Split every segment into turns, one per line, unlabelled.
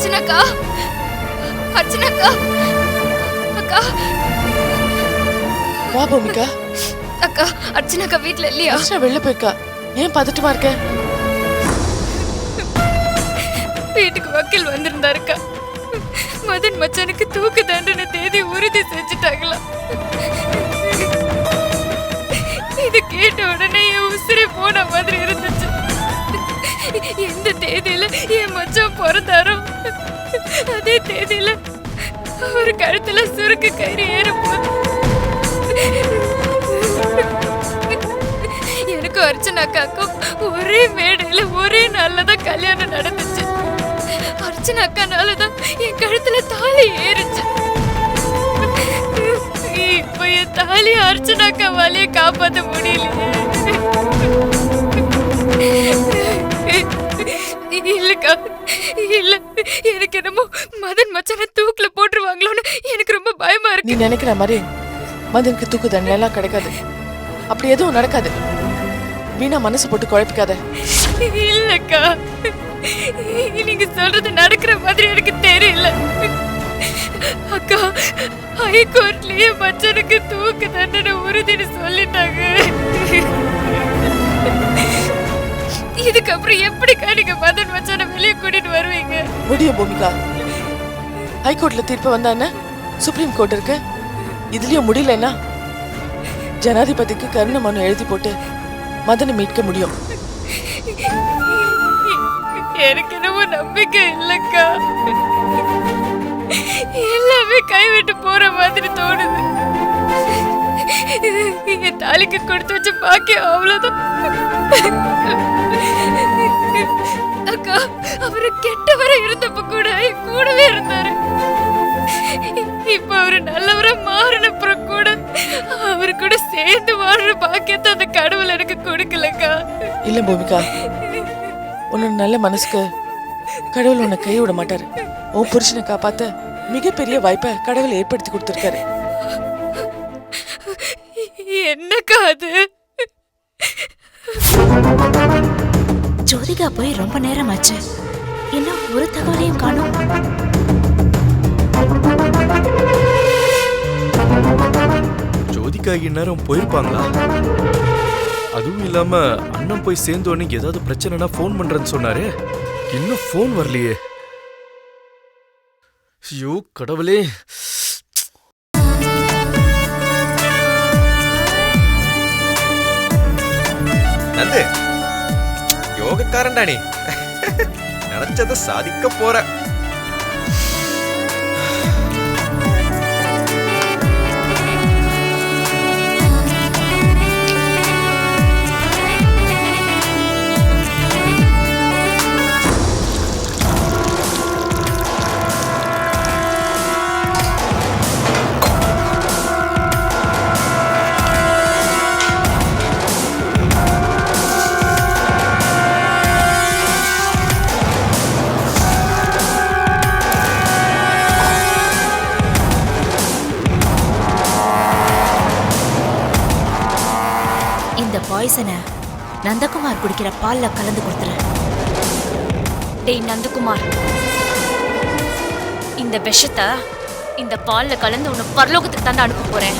அர்ச்சனாக்கா, அர்ச்சனாக்கா, அக்கா.
வா பூமிகா.
அக்கா, அர்ச்சனாக்கா வீட்ல இல்லையா?
அர்ச்சனா வெளில போயிருக்கா. ஏன் பதட்டமா இருக்க?
வீட்டுக்கு வக்கீல் வந்திருந்தாருக்கா. மதன் மச்சானுக்கு தூக்கு தண்டனை தேதி உறுதி செஞ்சுட்டாங்களா? இது கேட்ட உடனே என் உசிரை போன மாதிரி இருந்துச்சு. எந்த தேதியில என் மச்சான் பிறந்தாரோ அதே தேதியில ஒரு கழுத்துல சுருக்கு கயிறு ஏறப்போகுது. எனக்கும் அர்ச்சனாக்காக்கும் ஒரே மேடையில ஒரே நாள்லதான் கல்யாணம் நடந்துச்சு. அர்ச்சனாக்கானாலதான் என் கழுத்துல தாலி ஏறிச்சு. இப்ப என் தாலி அர்ச்சனாக்கா வாலிய காப்பாத்த முடியலையே. இல்லக்கா, இல்ல, எனக்கு என்னமோ மதன் மச்சான தூக்குல போட்டுருவாங்களோன்னு எனக்கு ரொம்ப பயமா இருக்கு.
நீ நினைக்கிற மாதிரி மதனுக்கு தூக்கு தண்டனை எல்லாம் கிடைக்காது. அப்படி எதுவும் நடக்காது. வீணா மனசு போட்டு குழப்பிக்காத.
இல்லக்கா, நீங்க சொல்றது நடக்கிற மாதிரி எனக்கு தெரியல. அக்கா, ஹைகோர்ட்லயே மச்சனுக்கு தூக்கு தண்டனை உறுதின்னு சொல்லிட்டாங்க. இதுக்கப்புறம் எப்படிக்கா நீங்க மதன் மச்சான வெளியே கூட்டிட்டு வருவீங்க?
முடியும் பூமிகா. ஹைகோர்ட்ல தீர்ப்பு வந்தா என்ன, சுப்ரீம் கோர்ட் இருக்கு. இதுலயும் முடியலன்னா ஜனாதிபதிக்கு கருணை மனு எழுதி போட்டு மதனை மீட்க முடியும்.
எனக்கு என்னவோ நம்பிக்கை இல்லக்கா. எல்லாமே கைவிட்டு போற மாதிரி தோணுது. என் தாலிக்கு கொடுத்து வச்சு பாக்கியம் அவ்வளவுதான். அக்கா, அவரு கெட்டவரை இருந்தப்ப கூடவே இருந்தாரு. இப்ப அவரு நல்லவரை மாறினப்புறம் கூட அவரு கூட சேர்ந்து வாழ்ற பாக்கியத்தை அந்த கடவுள் எனக்கு கொடுக்கலக்கா.
இல்ல பூமிகா, உன்னோட நல்ல மனசுக்கு கடவுள் உன்னை கை விட மாட்டாரு. உன் புருஷனை காப்பாத்த மிகப்பெரிய வாய்ப்பை கடவுள் ஏற்படுத்தி கொடுத்திருக்காரு.
என்னக்கா அது?
ஜோதிகா போய் ரொம்ப நேரம் ஆச்சு. இன்னும் ஒரு தகவலையும் காணோம்.
ஜோதிகா இந்நேரம் போயிருப்பாங்களா? அதுவும் இல்லாம அண்ணன் போய் சேர்ந்தோன்னு ஏதாவது பிரச்சனைனா போன் பண்றேன்னு சொன்னாரு. இன்னும் போன் வரலையே. ஐயோ கடவுளே.
நந்து, யோகக்காரன்டா நீ. நினைச்சத சாதிக்க போற.
பாய்சனை நந்தகுமார் குடிக்கிற பால்ல கலந்து கொடுத்துரு.
டேய் நந்தகுமார், இந்த விஷத்தை இந்த பால்ல கலந்து உன்னை பரலோகத்துக்கு தாண்ட அனுப்ப போறேன்.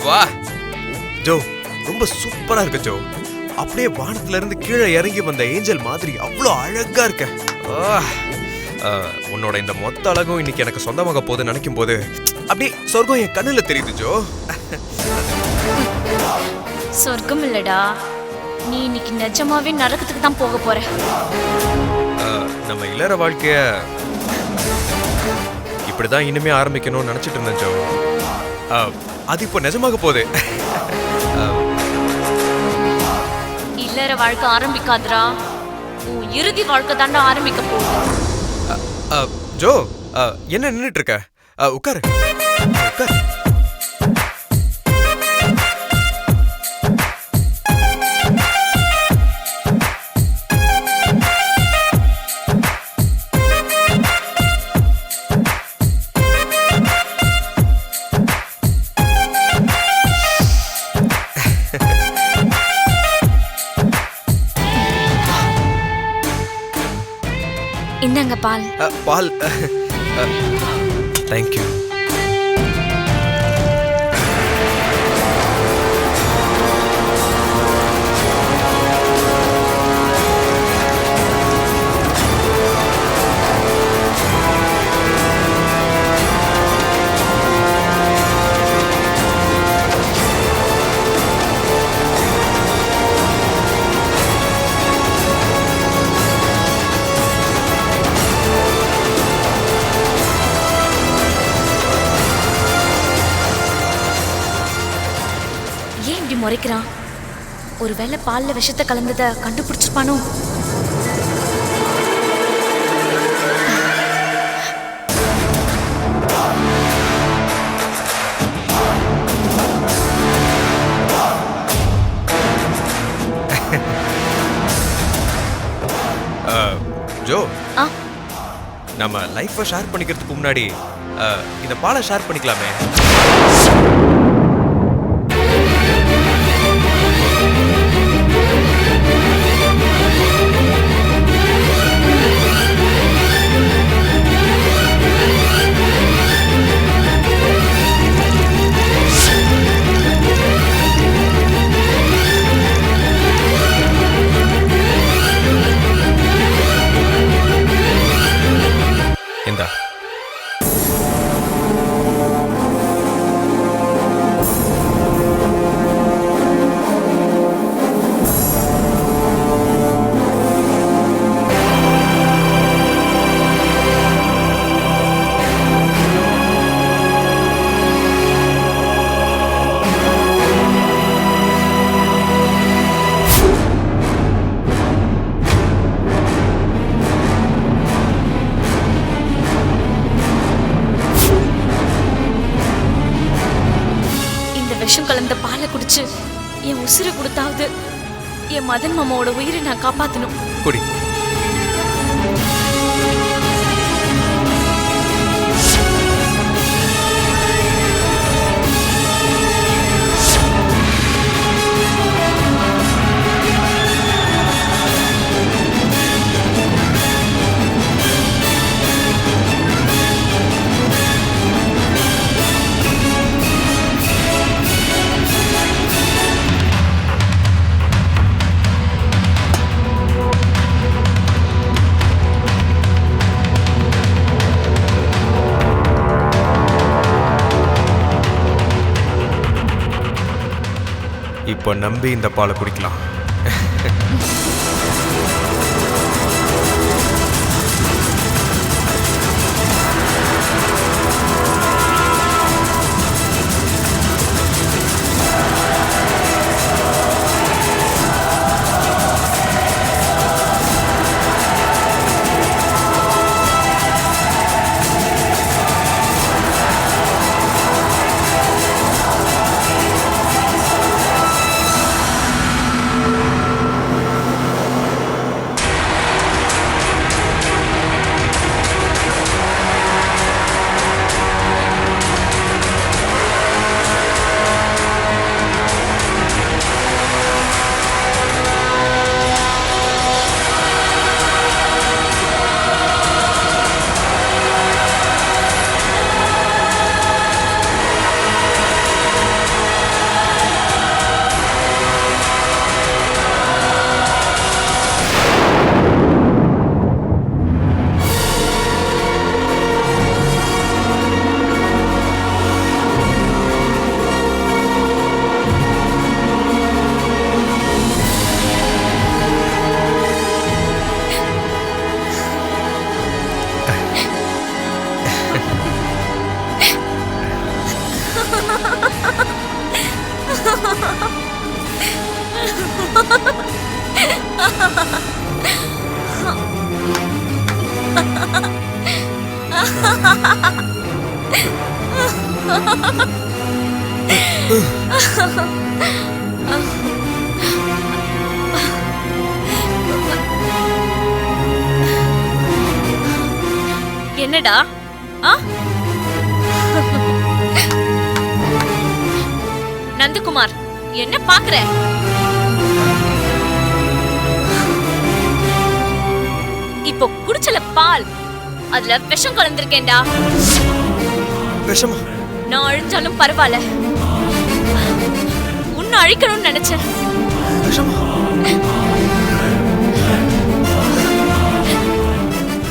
வா ஜோ, ரொம்ப சூப்பரா இருக்கு ஜோ. அப்படியே வானத்துல இருந்து கீழே இறங்கி வந்த ஏஞ்சல் மாதிரி அவ்வளோ அழகா இருக்க. உன்னோட இந்த மொத்த அழகும் இன்னைக்கு எனக்கு சொந்தமாக போகுது நினைக்கும் போது அப்படியே சொர்க்கம் என் கண்ணுல தெரியுது ஜோ.
சொர்க்கம் இல்லடா, நீ இன்னைக்கு நிஜமாவே நரகத்துக்கு தான் போக போற.
நம்ம இல்லற வாழ்க்கைய இப்படிதான் இனிமே ஆரம்பிக்கணும்னு நினைச்சிட்டு இருந்தேன் ஜோ. அது இப்போ நிஜமாக போகுது.
இல்லற வாழ்க்கை ஆரம்பிக்காதடா, உன் இறுதி வாழ்க்கை தாண்டா ஆரம்பிக்க போகுது.
ஜோ, என்ன நின்னுட்டு இருக்க? உட்காரு உட்காரு.
இந்தாங்க பால்.
பால். தேங்க்யூ.
ஏன் இப்படி முறைக்கிறான்? ஒருவேளை பால்ல விஷத்தை கலந்தத கண்டுபிடிச்சிருப்பானோ?
ஜோ, நம்ம லைஃபை ஷேர் பண்ணிக்கிறதுக்கு முன்னாடி இந்த பாலை ஷேர் பண்ணிக்கலாமே? இந்தா.
விஷம் கலந்த பாலை குடிச்சு என் உசுரை கொடுத்தாவது என் மதன் மாமாவோட உயிரை நான் காப்பாத்தணும்.
குடி. இப்போ நம்பி இந்த பாலை குடிக்கலாம்.
என்னடா ஆ? நந்தகுமார் என்ன பாக்குற? இப்போ குடிச்சல பால் அதுல விஷம் கலந்திருக்கேன்டா.
விஷமா?
நான் அழிஞ்சாலும் பரவாயில்ல, உன்னை அழிக்கணும்னு நினைச்சேன்.
விஷமா?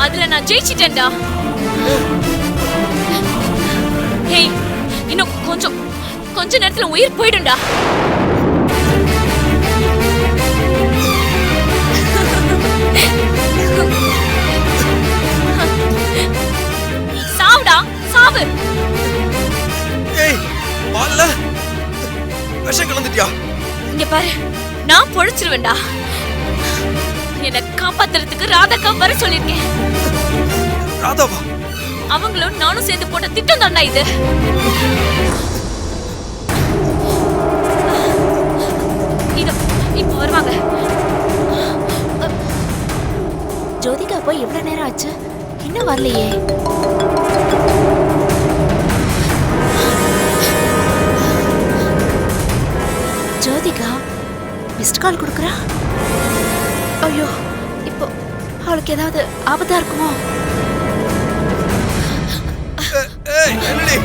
அதுல நான் ஜெயிச்சிட்டேன்டா. ஹேய், இன்னும் கொஞ்ச நேரத்துல உயிர் போயிடும்டா. சாவுடா, சாவு.
ஏய், பால்ல விஷம் கலந்துட்டியா?
இங்க பாரு, நான் பொழைச்சிருவேன்டா. என்னை காப்பாத்துறதுக்கு ராதாக்கா வர சொல்லிருக்கேன்.
ராதாவா?
அவங்களும் நானும் சேர்ந்து போட்ட திட்டம் தான்டா இது. இதோ இப்போ வருவாங்க.
ஜோதிகா போய் எவ்வளவு நேரம் ஆச்சு, இன்னும் வரலையே. ஜோதிகா மிஸ்ட் கால் கொடுக்குறா. ஐயோ, இப்போ அவளுக்கு ஏதாவது ஆபத்தா இருக்குமோ?
ஏய், என்னடி?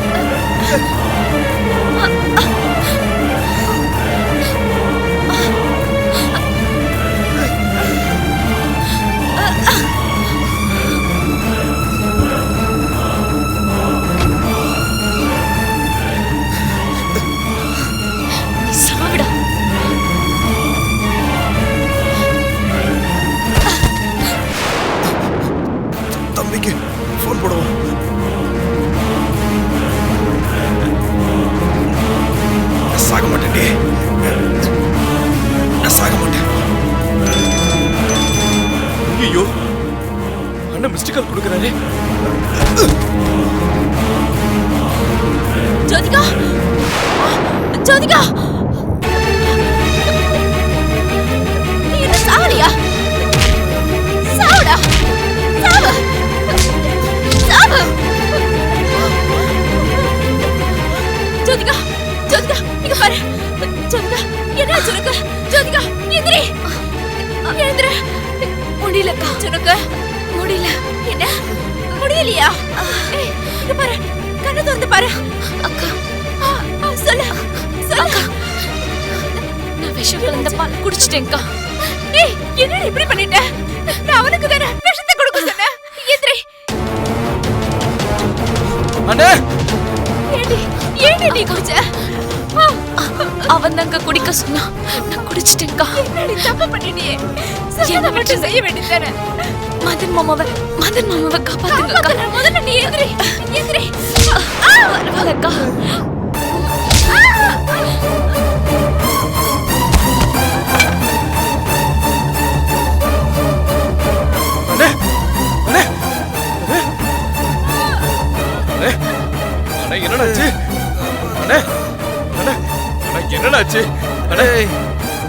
சாவிடா.
தம்பிக்கு ஃபோன் போடுவோம். சாக மாட்டேன்டி, நான் சாக மாட்டேன்.
ஐயோ, அண்ணன் மிஸ்டு கால் கொடுக்குறாரு.
ஜோதிகா, ஜோதிகா, நீ என்ன சாவலியா? சாவுடா, சாவு, சாவு. ஜோதிகா, ஜோதிகா, இங்க பாரு. ஜோதிகா, என்ன ஆச்சு உனக்கு? ஜோதிகா, எந்திரி, எழுந்திரு. முடியலக்கா, உனக்கு முடியல. என்ன முடியலையா? ஏய், இங்க பாரு, கண்ணை திறந்து பாரு. அக்கா, சொல்லு, சொல்லு. நான் விஷம் கலந்த பால் குடிச்சிட்டேன்க்கா. ஏய், என்ன இப்படி பண்ணிட்ட? நான் அவனுக்கு தானே விஷத்தை கொடுக்க சொன்னேன். எந்திரி.
அண்ணே,
ஏண்டி நீ குடிச்ச? அவன் தாங்க குடிக்க சொன்னா, நான் குடிச்சிட்டேன்க்கா. என்னடி தப்பு பண்ணிட்டியே? என்ன மட்டும் செய்ய வேண்டியதானே? மதன் மாமாவை காப்பாத்துங்கக்கா. முதல்ல நீ எந்திரி, எந்திரி. பரவாயில்லக்கா.
அண்ணே, அண்ணே, அண்ணே, அண்ணே, அண்ணே, என்னடாச்சு? அண்ணே, அண்ணே, அண்ணே, என்னடாச்சு? அண்ணே,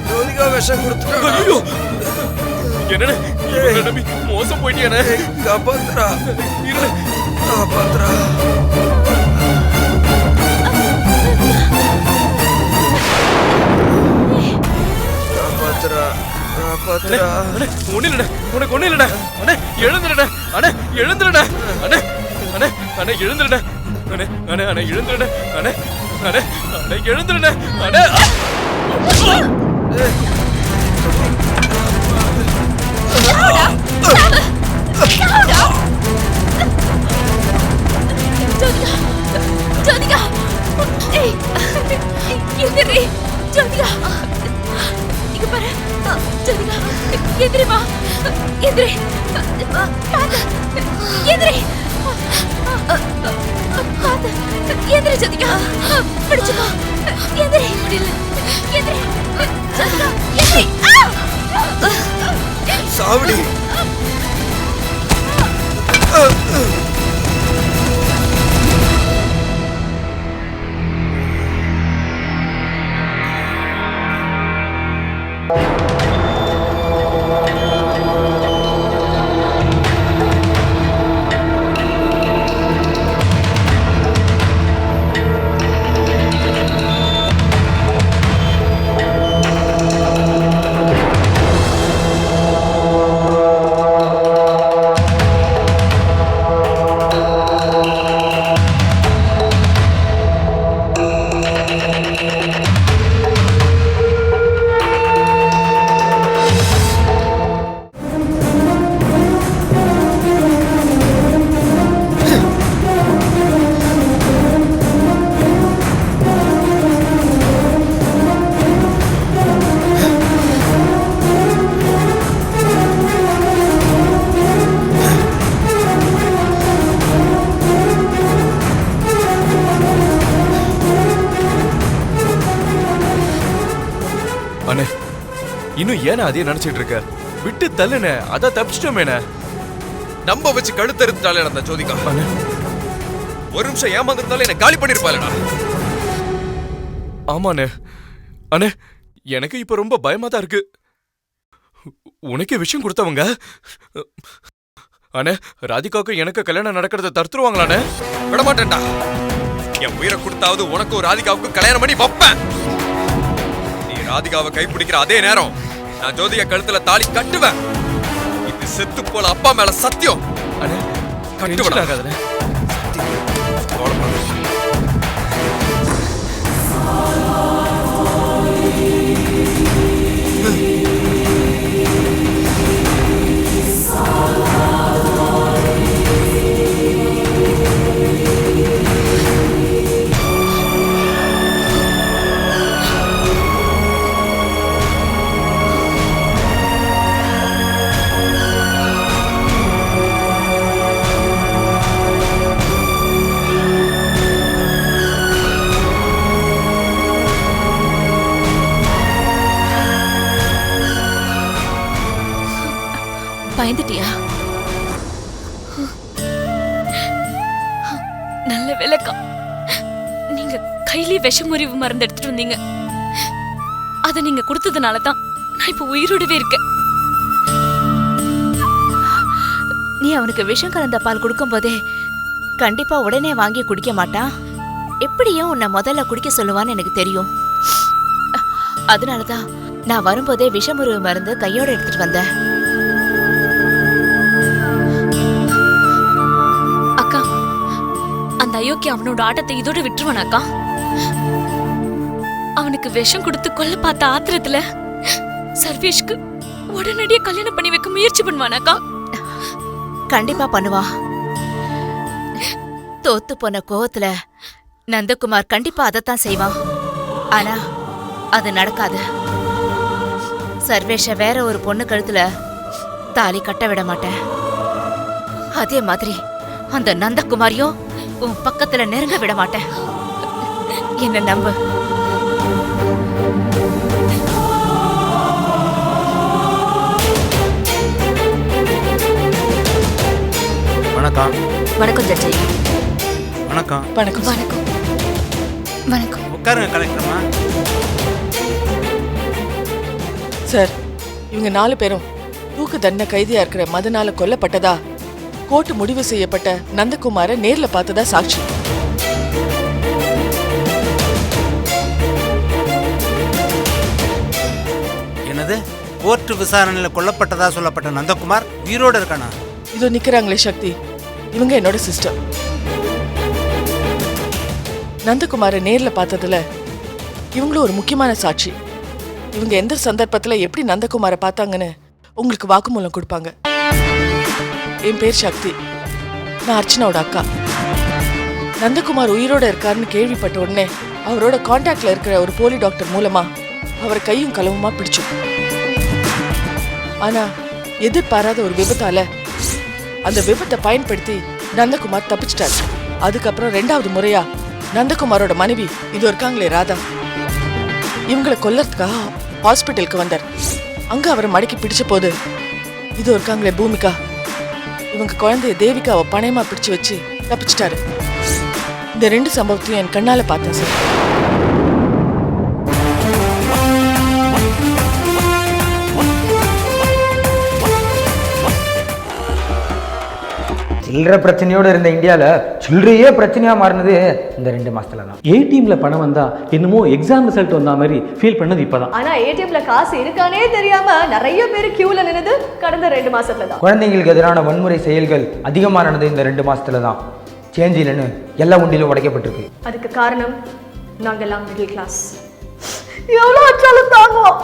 ஜோதிகா விஷம் கொடுத்துட்டா.
ஐயோ, என்னண்ணே, இவனை நம்பி மோசம் போயிட்டியாண்ணே.
காப்பாத்துறா,
இருண்ணே.
காப்பாத்துறா. காப்பாத்துறா, காப்பாத்துறா.
அண்ணே, ஒண்ணும் இல்லண்ணே, உனக்கு ஒண்ணும் இல்லண்ணே. அண்ணே, எழுந்துருண்ணே. அண்ணே, எழுந்துருண்ணே. அண்ணே, அண்ணே, அண்ணே, எழுந்துருண்ணே. அண்ணே, அண்ணே, அண்ணே, எழுந்துருண்ணே. அண்ணே, அண்ணே, அண்ணே, எழுந்துருண்ணே. அண்ணே.
ஜோதிகா, ஏய், எந்திரி. ஜோதிகா, இங்க பாரு. ஜோதிகா, எந்திரிமா, எந்திரி. பாத்து, எந்திரி. பாத்து, எந்திரி ஜோதிகா. பிடிச்சுக்கோ, எந்திரி. முடியல. எந்திரி. ஜோதிகா, எந்திரி.
சாவடி.
அண்ணே இன்னும் ஏன்னா அதே நினைச்சிட்டு இருக்க? விட்டு தள்ளுனே, அதான் தப்பிச்சிட்டோமேண்ணே.
நம்ப வச்சு கழுத்தறுத்தாலே அந்த ஜோதிகா.
அண்ணே
ஒரு நிமிஷம் ஏமாந்துருந்தாலும் என்ன காலி பண்ணிருப்பாளடா.
ஆமாண்ணே. அண்ணே எனக்கு இப்ப ரொம்ப பயமா தான் இருக்கு. உனக்கே விஷயம் கொடுத்தவங்க அண்ணே ராதிகாவுக்கு எனக்கு கல்யாணம் நடக்கிறத தடுத்துருவாங்களாண்ணே?
விட மாட்டேன்டா. என் உயிரை கொடுத்தாவது உனக்கும் ராதிகாவுக்கும் கல்யாணம் பண்ணி வைப்பேன். நீ ராதிகாவை கைப்பிடிக்கிற அதே நேரம் நான் ஜோதிகா கழுத்துல தாலி கட்டுவேன். இது செத்து போல அப்பா மேல சத்தியம்.
அண்ணே
கட்டுவேன்.
ஆகாதுண்ணே.
பயந்துட்டியா? நல்ல விளக்கா. நீங்க கையிலே விஷமுறிவு மருந்து எடுத்துட்டு வந்தீங்க. அத நீங்க கொடுத்ததுனால தான் நான் இப்ப உயிரோடவே இருக்கேன்.
நீ அவனுக்கு விஷம் கலந்த பால் கொடுக்கும் போதே கண்டிப்பா உடனே வாங்கி குடிக்க மாட்டான். எப்படியும் உன்னை முதல்ல குடிக்க சொல்லுவான்னு எனக்கு தெரியும். அதனாலதான் நான் வரும்போதே விஷமுறிவு மருந்து கையோட எடுத்துட்டு வந்தேன்.
அந்த அயோக்கிய அவனோட ஆட்டத்தை இதோட விட்டுருவானாக்கா? அவனுக்கு விஷம் கொடுத்து கொல்ல பார்த்த ஆத்திரத்துல சர்வேஷ்க்கு உடனடியே கல்யாணம் பண்ணி வைக்க முயற்சி பண்ணுவானாக்கா?
கண்டிப்பா பண்ணுவா. தோத்து போன கோவத்துல நந்தகுமார் கண்டிப்பா அதத்தான் செய்வான். ஆனா அது நடக்காது. சர்வேஷ வேற ஒரு பொண்ணு கழுத்துல தாலி கட்ட விட மாட்டேன். அதே மாதிரி அந்த நந்தகுமாரியும் உன் பக்கத்துல நெருங்க விட மாட்டேன். என்ன நம்பு.
வணக்கம்.
வணக்கம் ஜட்ஜி.
வணக்கம்.
வணக்கம்.
வணக்கம். வணக்கம்.
உட்காருங்க கலெக்டர்மா.
சார், இவங்க 4 பேரும் தூக்கு தண்டனை கைதியா இருக்கிற மதனால கொல்லப்பட்டதா கோர்ட் முடிவு செய்யப்பட்ட நந்தகுமார நேர்ல பார்த்ததா சாட்சி.
என்னது? கோர்ட் விசாரணையில கொல்லப்பட்டதா சொல்லப்பட்ட நந்தகுமார் உயிரோட இருக்கானா?
இதோ நிக்கிறாங்களே சக்தி, இவங்க என்னோட சிஸ்டர். நந்தகுமார நேர்ல பார்த்ததுல இவங்களும் ஒரு முக்கியமான சாட்சி. இவங்க எந்த சந்தர்ப்பத்துல எப்படி நந்தகுமார பார்த்தாங்கன்னு உங்களுக்கு வாக்குமூலம் கொடுப்பாங்க. என் பேர் சக்தி. நான் அர்ச்சனாவோட அக்கா. நந்தகுமார் உயிரோட இருக்காருன்னு கேள்விப்பட்ட உடனே அவரோட கான்டாக்ட்ல இருக்கிற ஒரு போலி டாக்டர் மூலமா அவரை கையும் களவுமா பிடிச்சோம். ஆனா எதிர்பாராத ஒரு விபத்தால அந்த விபத்தை பயன்படுத்தி நந்தகுமார் தப்பிச்சிட்டாரு. அதுக்கப்புறம் 2வது முறையா நந்தகுமாரோட மனைவி இது இருக்காங்களே ராதா, இவங்களை கொல்லறதுக்காக ஹாஸ்பிட்டலுக்கு வந்தார். அங்க அவரை மடக்கி பிடிச்ச போது இது இருக்காங்களே பூமிகா, இவங்க குழந்தைய தேவிகாவை பணயமா பிடிச்சு வச்சு தப்பிச்சிட்டாரு. இந்த 2 சம்பவத்தையும் என் கண்ணால பார்த்தேன் சார்.
சில்லற பிரச்சனையோடு இருந்த இந்தியாவில் சில்லறையே பிரச்சனையாக மாறினது இந்த 2 மாசத்துல தான்.
ஏடிஎம்ல பணம் வந்தா என்னமோ எக்ஸாம் ரிசல்ட் வந்த மாதிரி ஃபீல் பண்ணது இப்பதான்.
ஆனா ஏடிஎம்ல காசு இருக்கானே தெரியாம நிறைய பேர் கியூல நின்னது கடந்த 2 மாசத்துல தான்.
குழந்தைங்களுக்கு எதிரான வன்முறை செயல்கள் அதிகமானது இந்த 2 மாசத்துல தான். சேஞ்ச் இல்லைன்னு எல்லா உண்டியிலும் உடைக்கப்பட்டிருக்கு.
அதுக்கு காரணம் நாங்கெல்லாம் மிடில் கிளாஸ். எவ்வளோ வச்சாலும் தாங்குவோம்.